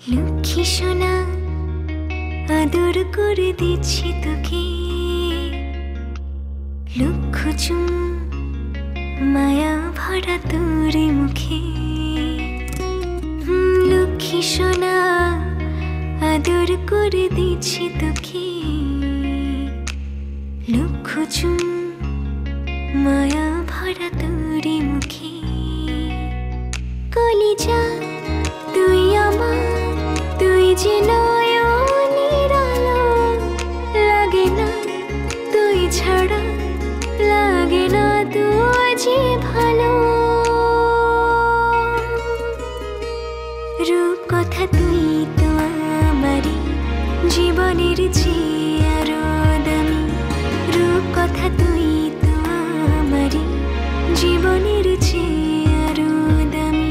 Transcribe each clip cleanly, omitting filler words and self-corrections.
লক্ষ্মী সোনা আদর করে দিচ্ছি তোকে, লক্ষ চুম মায়া ভরা তোর মুখে। লক্ষ্মী সোনা আদর করে দিচ্ছি তোকে, লক্ষ চুম মায়া ভরা তোর মুখে। কলিজা তুই আমার, তুই যে নয়নের আলো, লাগে না তুই ছাড়া, লাগে না তুই যে ভালো। রূপ কথা তুই তো আমারই জীবনের চেয়ে আরো দামি, রূপ কথা তুই তো আমারই জীবনের চেয়ে আরো দামি।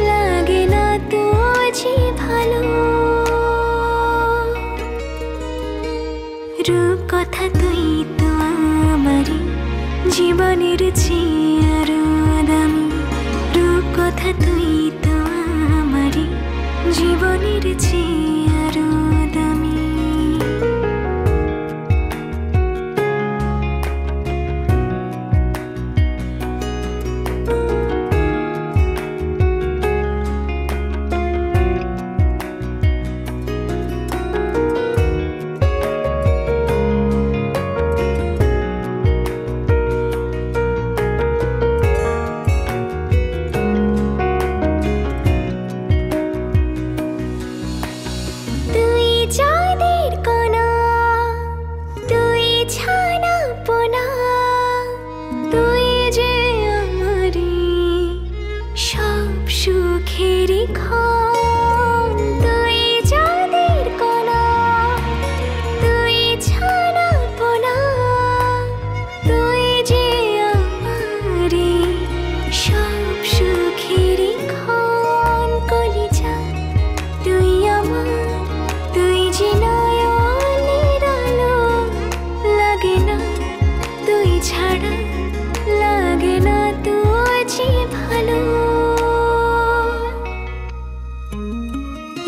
লাগে না তুই যে ভালো। রূপ কথা তুই তো আমারই জীবনের চেয়ে আরো দামি, রূপ কথা তুই তো আমারই জীবনের চেয়ে আরো দামি।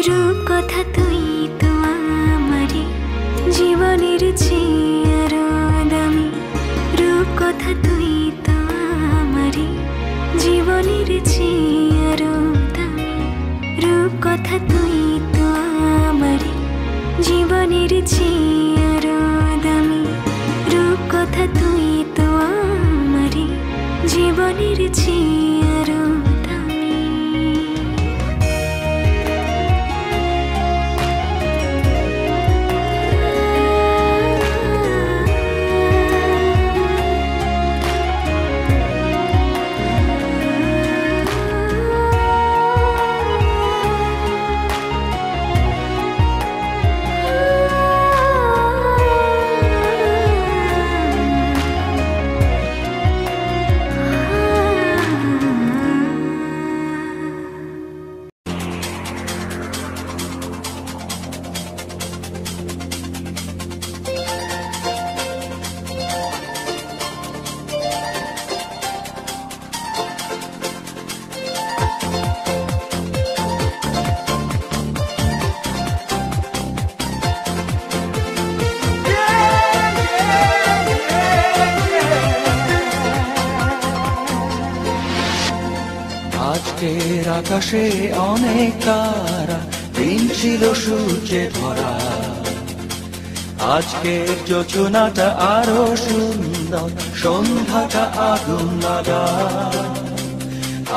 রূপ কথা তুই তো আমারই জীবনের চেয়ে আরো দামি, রূপ কথা তুই তো আমারই জীবনের চেয়ে আরো দামি, রূপ কথা তুই তো আমারই জীবনের চেয়ে আরো দামি, রূপ কথা তুই তো আমারই জীবনের চেয়ে আরো দামি। আজকের আকাশে অনেক তারা, দিন ছিল সূর্যে ভরা। আজকের যোজনাটা আরো সুন্দর, সন্ধ্যাটা আগুন লাগা।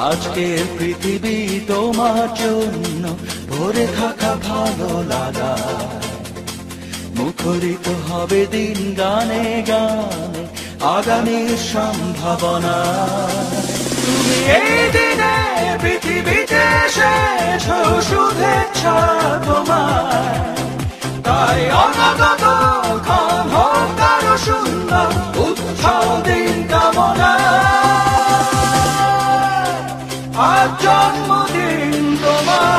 আজকের পৃথিবী তোমার জন্য ভরে থাকা ভালো লাগা। মুখরিত হবে দিন গানে গানে, আগামীর সম্ভাবনা। তুমি এই দিনে পৃথিবীতে এসেছ, শুভেচ্ছা তোমার। তাই অনাগত ক্ষণ হোক আরো সুন্দর, উৎসব দিন কামনা। আজ জন্মদিন তোমার।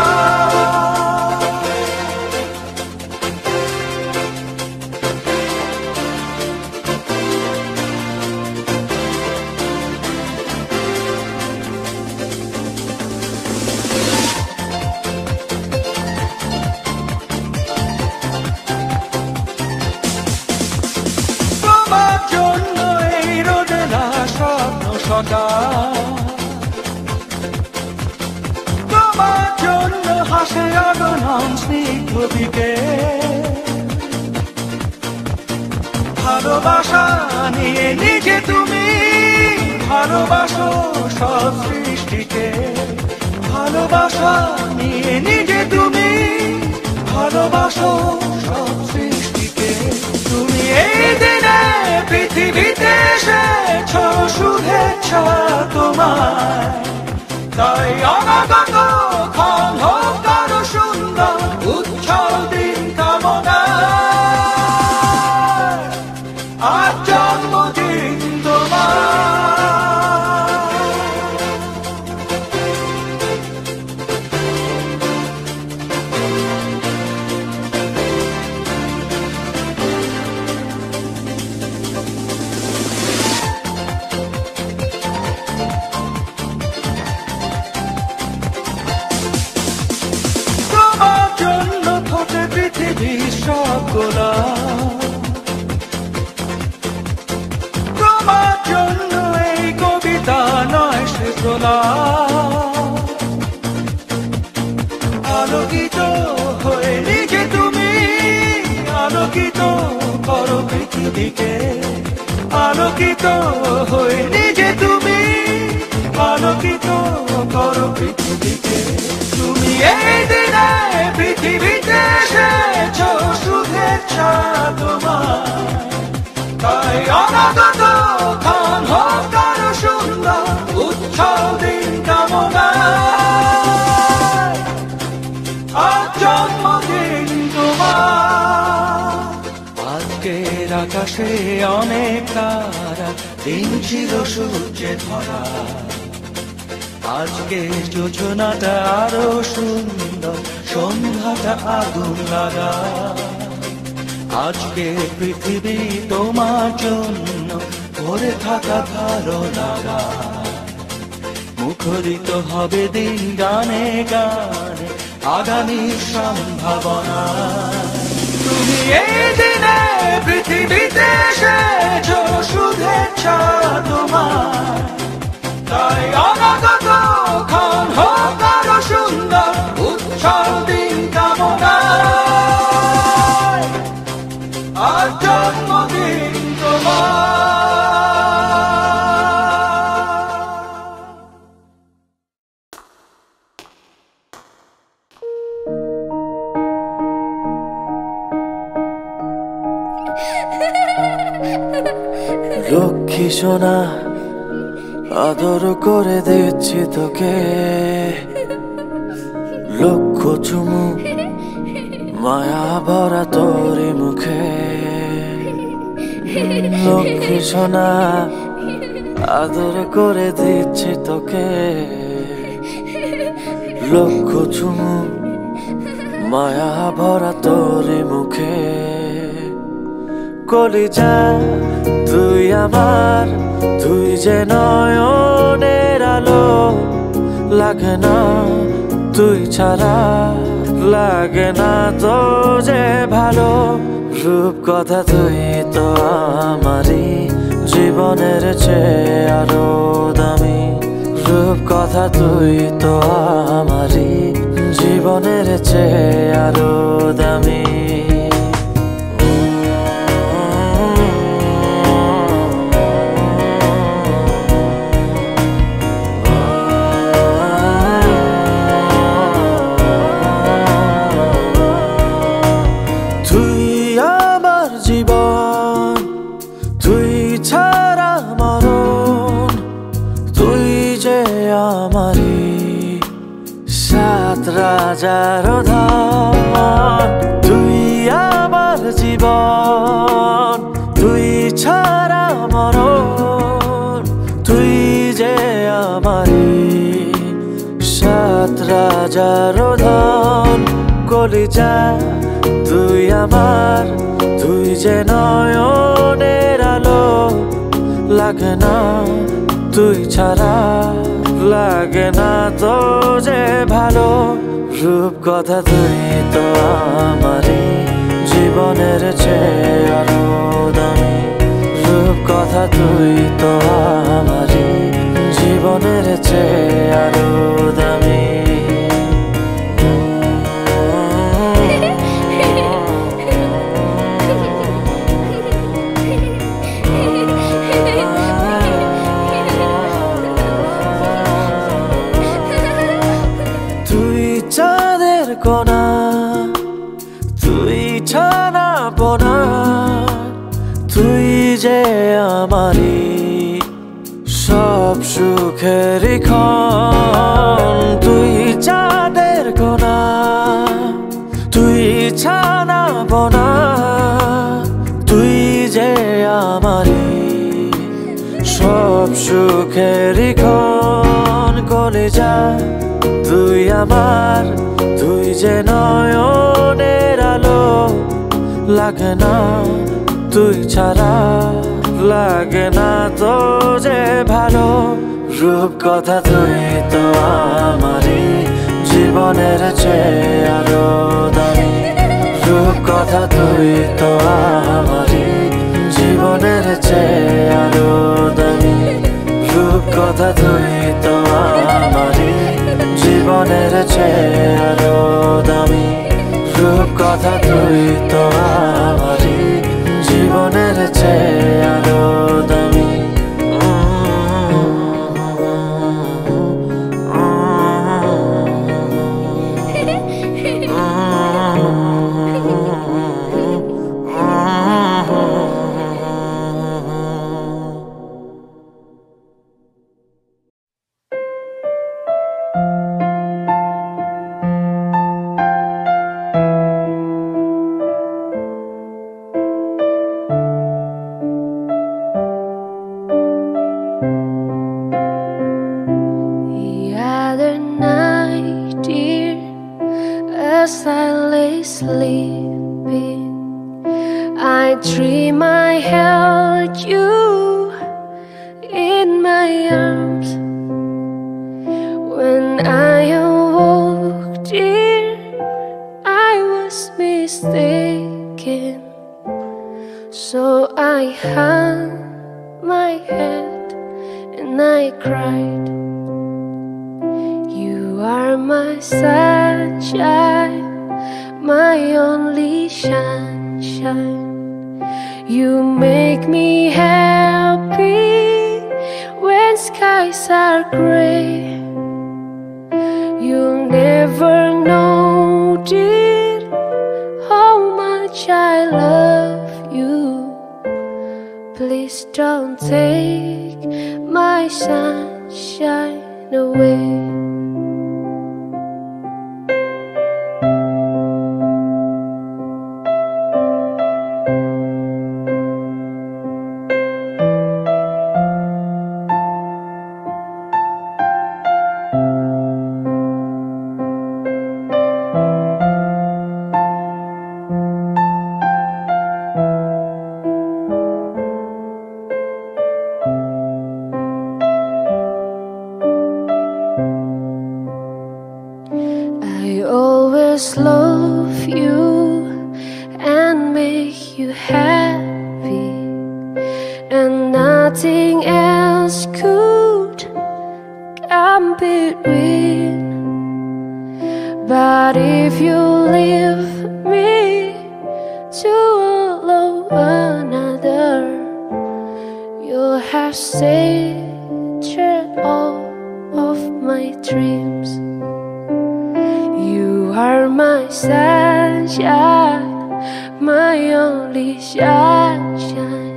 তোমার জন্য এই রোদেলা স্বপ্ন সকাল, তোমার জন্য হাসে আগমন স্নিগ্ধ বিকেল। ভালোবাসা নিয়ে নিজে তুমি ভালোবাসো সব সৃষ্টিকে। ভালোবাসা নিয়ে নিজে তুমি ভালোবাসো সব সৃষ্টিকে। তুমি এই দিনে পৃথিবীতে এসেছ, শুভেচ্ছা তোমার। তাই অনাগত ক্ষণ হোক আরো সুন্দর, উৎসব দিন কামনা। আজ জন্মদিন তোমার। তোমার জন্য ফোটে পৃথিবীর সব গোলাপ। তোমার জন্য এই কবিতা নয় সে গোলাপ। আলোকিত হয়ে নিজে তুমি আলোকিত করো পৃথিবীকে। আলোকিত হয়ে নিজে তুমি আলোকিত করো পৃথিবীকে। তুমি এই দিনে পৃথিবীতে এসেছ, শুভেচ্ছা তোমার। তাই অনাগত ক্ষণ হোক আরো সুন্দর, উৎসব দিন কামনা। আজ জন্মদিন তোমার। আজকের আকাশে অনেক তারা, দিন ছিল সূর্যে ভরা। আজকের যোজনাটা আরো সুন্দর, সন্ধ্যাটা আগুন লাগা। আজকে পৃথিবী তোমার জন্য ভরে থাকা ভালো লাগা। মুখরিত হবে দিন গানে গানে, আগামীর সম্ভাবনা। তুমি এই দিনে পৃথিবীতে এসেছ, শুভেচ্ছা তোমার। তাই অনাগত ক্ষণ হোক আরো সুন্দর, উৎসব দিন কামনা। আজ জন্মদিন তোমার। লক্ষ্মী সোনা, আদর করে দিচ্ছি তোকে। লক্ষ চুমু মায়া ভরা তোরি মুখে। লক্ষ্মী সোনা, আদর করে দিচ্ছি তোকে। লক্ষ চুমু মায়া ভরা তোরি মুখে। কলিজা তুই আমার, তুই যে নয়নের আলো। লাগে না তুই ছাড়া, লাগে না তো যে ভালো। রূপ কথা তুই তো আমারই জীবনের চেয়ে আরো দামি। রূপকথা তুই তো আমারই জীবনের চেয়ে আরো দামি তুই আমার জীবন তুই ছাড়া মরণ তুই যে আমারই সাত রাজার ধন তুই আমার জীবন তুই ছাড়া মরণ তুই যে আমারই সাত রাজার ধন কলিজা তুই আমার তুই যে নয়নের আলো লাগে না তুই ছাড়া লাগে না তো যে ভালো রূপকথা তুই তো আমারই জীবনের চেয়ে আরো দামি রূপকথা তুই তো আমারই জীবনের চেয়ে আরো দামি চাঁদের কোনা তুই ছানা পোনা তুই যে আমারই সব সুখের ক্ষণ তুই চাঁদের কোনা তুই ছানা পোনা তুই যে আমারই সব সুখের ক্ষণ কলিজা তুই আমার তুই যে নয়নের আলো লাগে না তুই ছাড়া লাগে না তো যে ভালো রূপকথা তুই তো আমারই জীবনের চেয়ে আরো দামি রূপকথা তুই তো আমারই জীবনের চেয়ে আরো দামি রূপকথা তুই তো আমারই জীবনের চেয়ে আরো দামি রূপকথা তুই তো আমারই জীবনের চেয়ে আরো দামি As I lay sleeping, I dream I held you in my arms. When I awoke, dear, I was mistaken. So I hung my head and I cried. You are my sunshine, my only sunshine. You make me happy when skies are gray. You'll never know, dear, how much I love you. Please don't take my sunshine away. Always love you and make you happy, and nothing else could I'm between. But if you leave me to love another, you'll have saved all of my dreams. You are my sunshine, my only sunshine.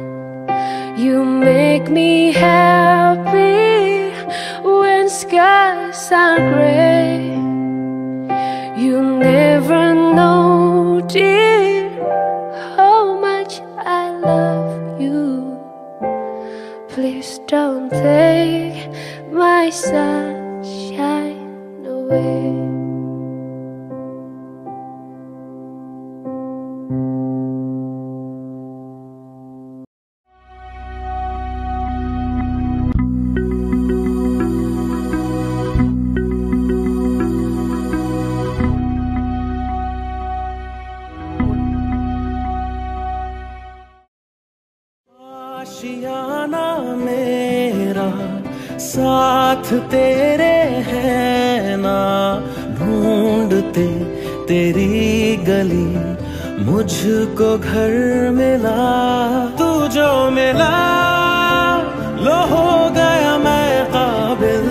You make me happy when skies are gray. You never know, dear, how much I love you. Please don't take my sunshine away. आशियाना मेरा साथ तेरे है ना, ढूंढते तेरी गली मुझको घर मिला। तू जो मिला लो हो गया मैं काबिल,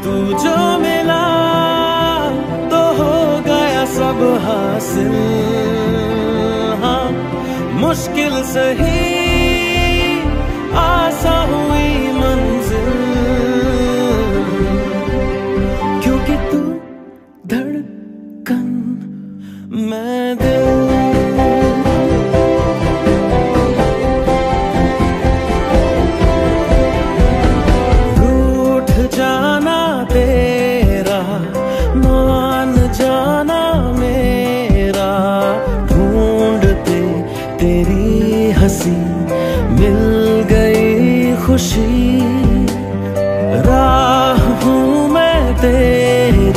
तू जो मिला तो हो गया सब हासिल। हाँ मुश्किल सही आसा हुई मंजिल, क्योंकि तू धड़कन मैं दिल। रूठ जाना तेरा मान जाना मेरा, ढूंढते तेरी हंसी मिल गई खुशी। राह हूँ मैं तेरी,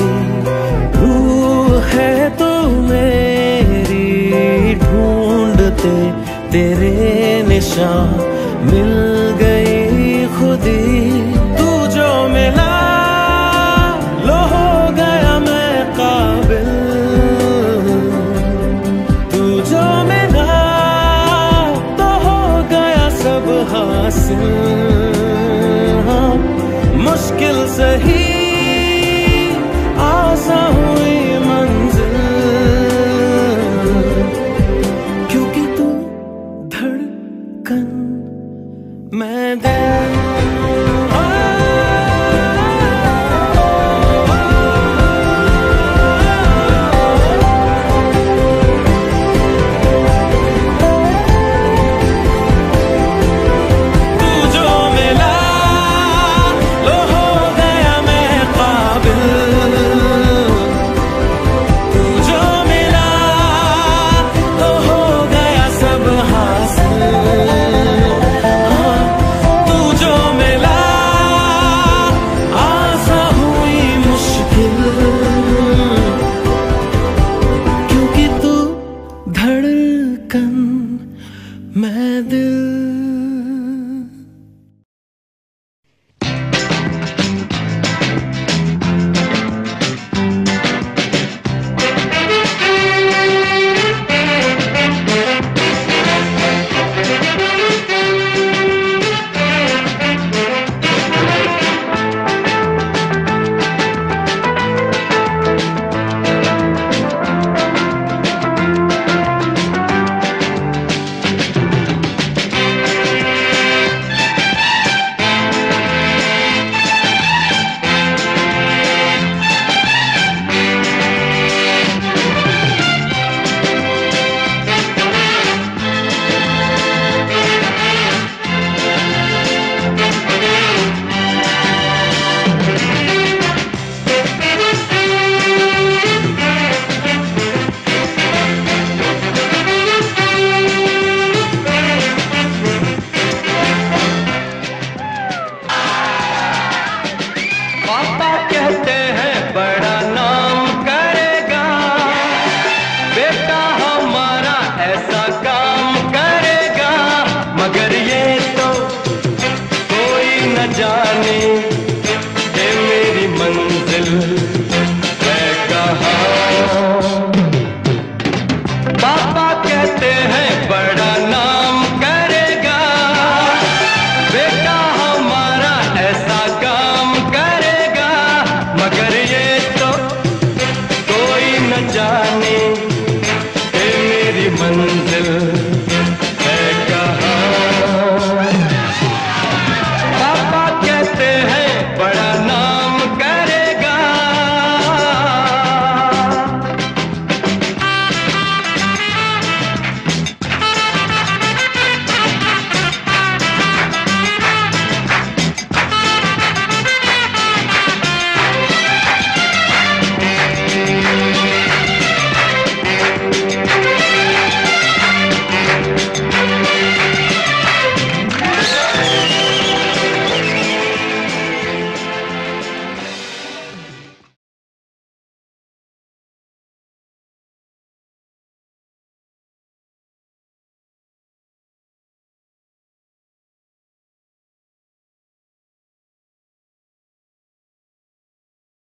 रूह है तू मेरी, ढूंढते तेरे निशान मिल गई खुदी। तू जो मिला लो हो गया मैं काबिल, तू जो मिला तो हो गया सब हासिल। हाँ मुश्किल सही आसा हुई मंजिल, क्योंकि तू धड़कन मैं दिल। जाने